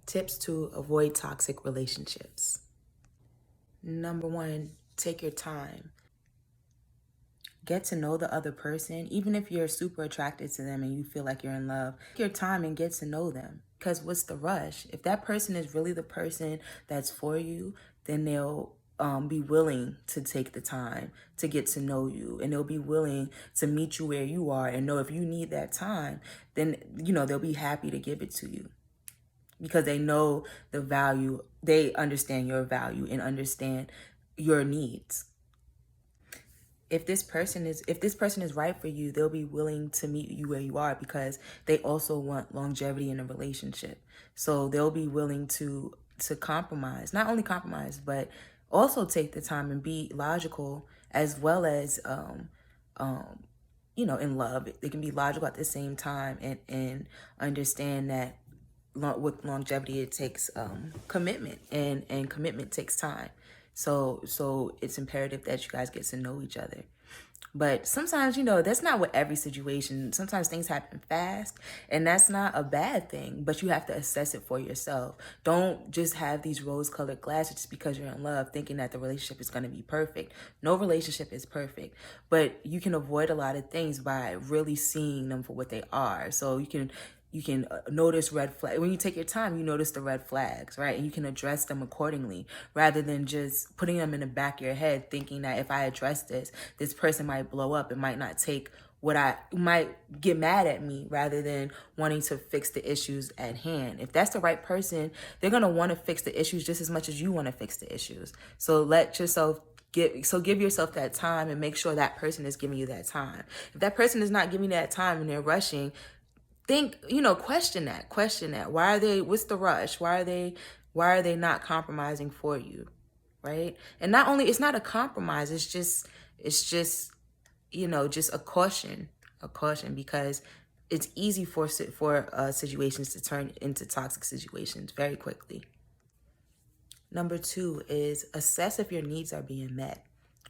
Tips to avoid toxic relationships. Number one, take your time. Get to know the other person, even if you're super attracted to them and you feel like you're in love. Take your time and get to know them. Because what's the rush? If that person is really the person that's for you, then they'll be willing to take the time to get to know you, and they'll be willing to meet you where you are and know if you need that time, then they'll be happy to give it to you, because they know the value, they understand your value and understand your needs. If this person is right for you, they'll be willing to meet you where you are, because they also want longevity in a relationship. So they'll be willing to compromise, not only compromise, but also take the time and be logical, as well as in love. They can be logical at the same time, and understand that with longevity, it takes commitment, and commitment takes time. So it's imperative that you guys get to know each other. But sometimes, that's not what every situation. Sometimes things happen fast, and that's not a bad thing, but you have to assess it for yourself. Don't just have these rose-colored glasses just because you're in love, thinking that the relationship is going to be perfect. No relationship is perfect, but you can avoid a lot of things by really seeing them for what they are. So you can notice red flags. When you take your time, you notice the red flags, right? And you can address them accordingly, rather than just putting them in the back of your head, thinking that if I address this person might blow up. It might not take might get mad at me, rather than wanting to fix the issues at hand. If that's the right person, they're going to want to fix the issues just as much as you want to fix the issues. So give yourself that time, and make sure that person is giving you that time. If that person is not giving you that time and they're rushing, question that. What's the rush? Why are they not compromising for you? Right? And not only, it's not a compromise, it's just just a caution, because it's easy for situations to turn into toxic situations very quickly. Number two is assess if your needs are being met.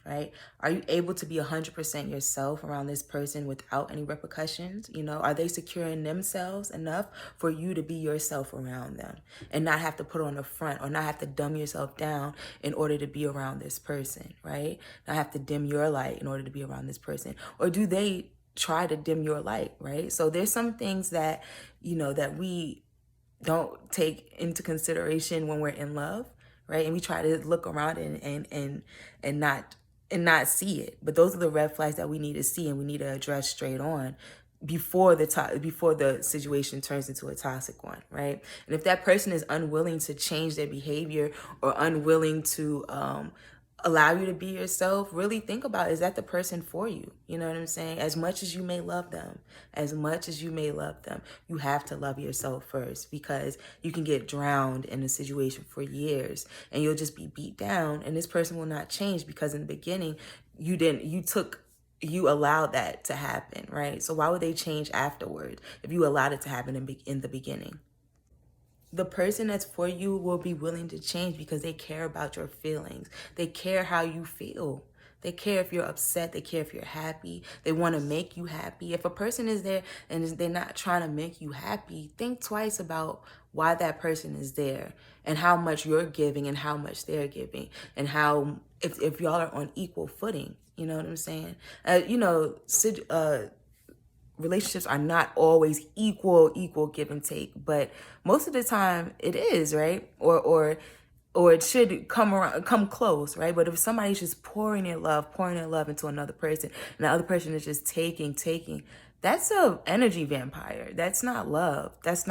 Right? Are you able to be 100% yourself around this person without any repercussions? Are they securing themselves enough for you to be yourself around them, and not have to put on a front, or not have to dumb yourself down in order to be around this person, right? Not have to dim your light in order to be around this person. Or do they try to dim your light, right? So there's some things that, that we don't take into consideration when we're in love, right? And we try to look around and not see it. But those are the red flags that we need to see, and we need to address straight on before the situation turns into a toxic one, right? And if that person is unwilling to change their behavior, or unwilling to allow you to be yourself, really think about, is that the person for you? You know what I'm saying? As much as you may love them, you have to love yourself first, because you can get drowned in a situation for years, and you'll just be beat down, and this person will not change, because in the beginning you allowed that to happen, right? So why would they change afterward if you allowed it to happen in the beginning? The person that's for you will be willing to change, because they care about your feelings. They care how you feel. They care if you're upset. They care if you're happy. They want to make you happy. If a person is there and they're not trying to make you happy, think twice about why that person is there, and how much you're giving and how much they're giving, and how if y'all are on equal footing. You know what I'm saying? Relationships are not always equal give and take, but most of the time it is, right? Or it should come close, right? But if somebody's just pouring their love into another person, and the other person is just taking, that's a energy vampire. That's not love. That's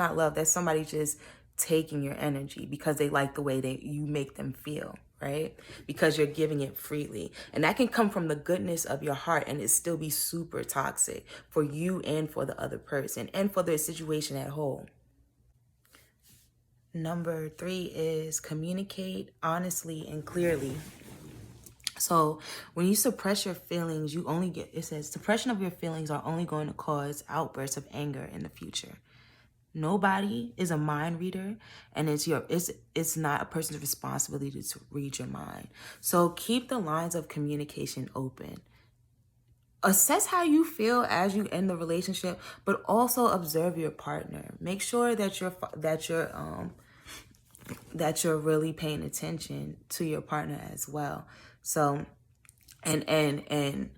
somebody just taking your energy because they like the way that you make them feel, right? Because you're giving it freely. And that can come from the goodness of your heart, and it still be super toxic for you and for the other person and for the situation at whole. Number three is communicate honestly and clearly. So when you suppress your feelings, it says suppression of your feelings are only going to cause outbursts of anger in the future. Nobody is a mind reader, and it's not a person's responsibility to read your mind. So keep the lines of communication open. Assess how you feel as you end the relationship, but also observe your partner. Make sure that that you're really paying attention to your partner as well. So, and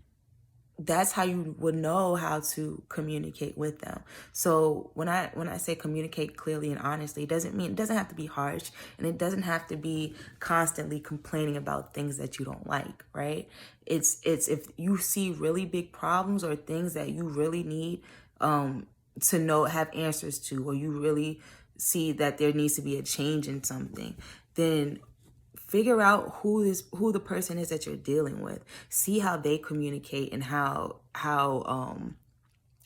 that's how you would know how to communicate with them. So when I say communicate clearly and honestly, it doesn't have to be harsh, and it doesn't have to be constantly complaining about things that you don't like, right? It's if you see really big problems or things that you really need to know, have answers to, or you really see that there needs to be a change in something, then figure out who the person is that you're dealing with. See how they communicate and how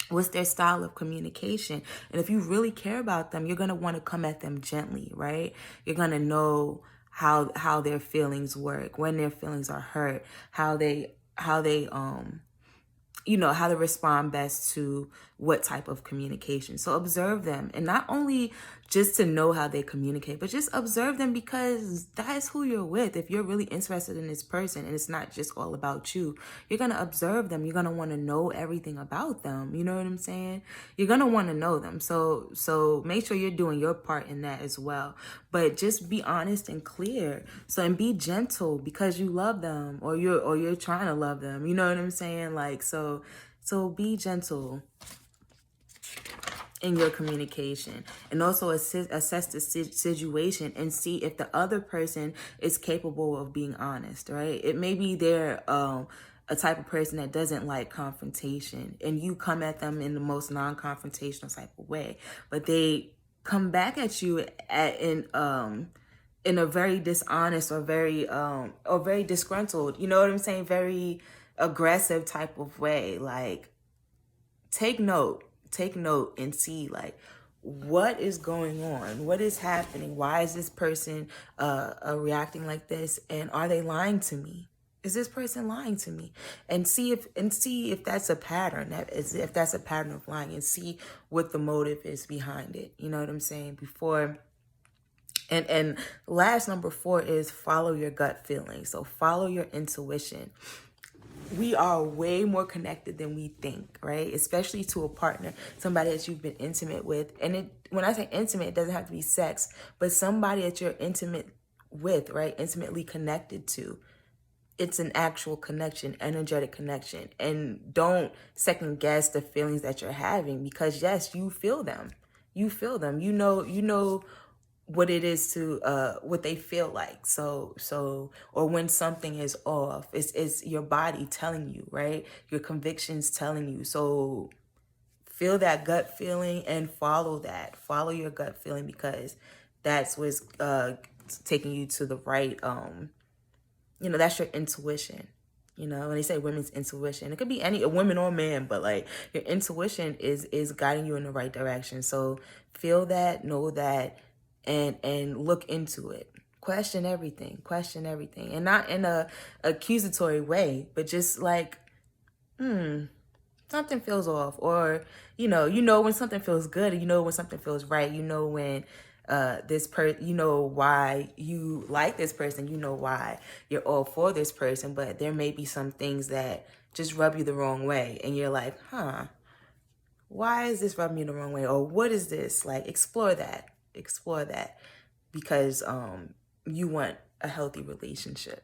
what's their style of communication. And if you really care about them, you're gonna want to come at them gently, right? You're gonna know how their feelings work, when their feelings are hurt, how they how to respond best to what type of communication. So observe them, and not only just to know how they communicate, but just observe them, because that's who you're with. If you're really interested in this person and it's not just all about you, you're going to observe them. You're going to want to know everything about them. You know what I'm saying? You're going to want to know them. So make sure you're doing your part in that as well. But just be honest and clear. And be gentle, because you love them, or you're trying to love them. You know what I'm saying? Like, so be gentle in your communication, and also assess the situation and see if the other person is capable of being honest, right? It may be they're a type of person that doesn't like confrontation, and you come at them in the most non-confrontational type of way, but they come back at you in a very dishonest or very disgruntled, you know what I'm saying, very aggressive type of way. Like, take note and see, like, what is going on, what is happening, why is this person reacting like this, and are they lying to me? Is this person lying to me? And see if that's a pattern, if that's a pattern of lying, and see what the motive is behind it. You know what I'm saying? And last, number 4 is follow your gut feeling. So follow your intuition. We are way more connected than we think, right? Especially to a partner, somebody that you've been intimate with. And when I say intimate, it doesn't have to be sex, but somebody that you're intimate with, right? Intimately connected to. It's an actual connection, energetic connection. And don't second guess the feelings that you're having, because yes, you feel them. You feel them. You know what it is to what they feel like. So or when something is off, it's your body telling you, right? Your convictions telling you. So feel that gut feeling and follow your gut feeling, because that's what's taking you to the right that's your intuition. When they say women's intuition, it could be a woman or man, but like, your intuition is guiding you in the right direction. So feel that, know that, and look into it. Question everything, and not in a accusatory way, but just like, something feels off, or when something feels good, when something feels right, when why you like this person, why you're all for this person, but there may be some things that just rub you the wrong way, and you're like, why is this rubbing me the wrong way, or what is this? Like, explore that, because you want a healthy relationship.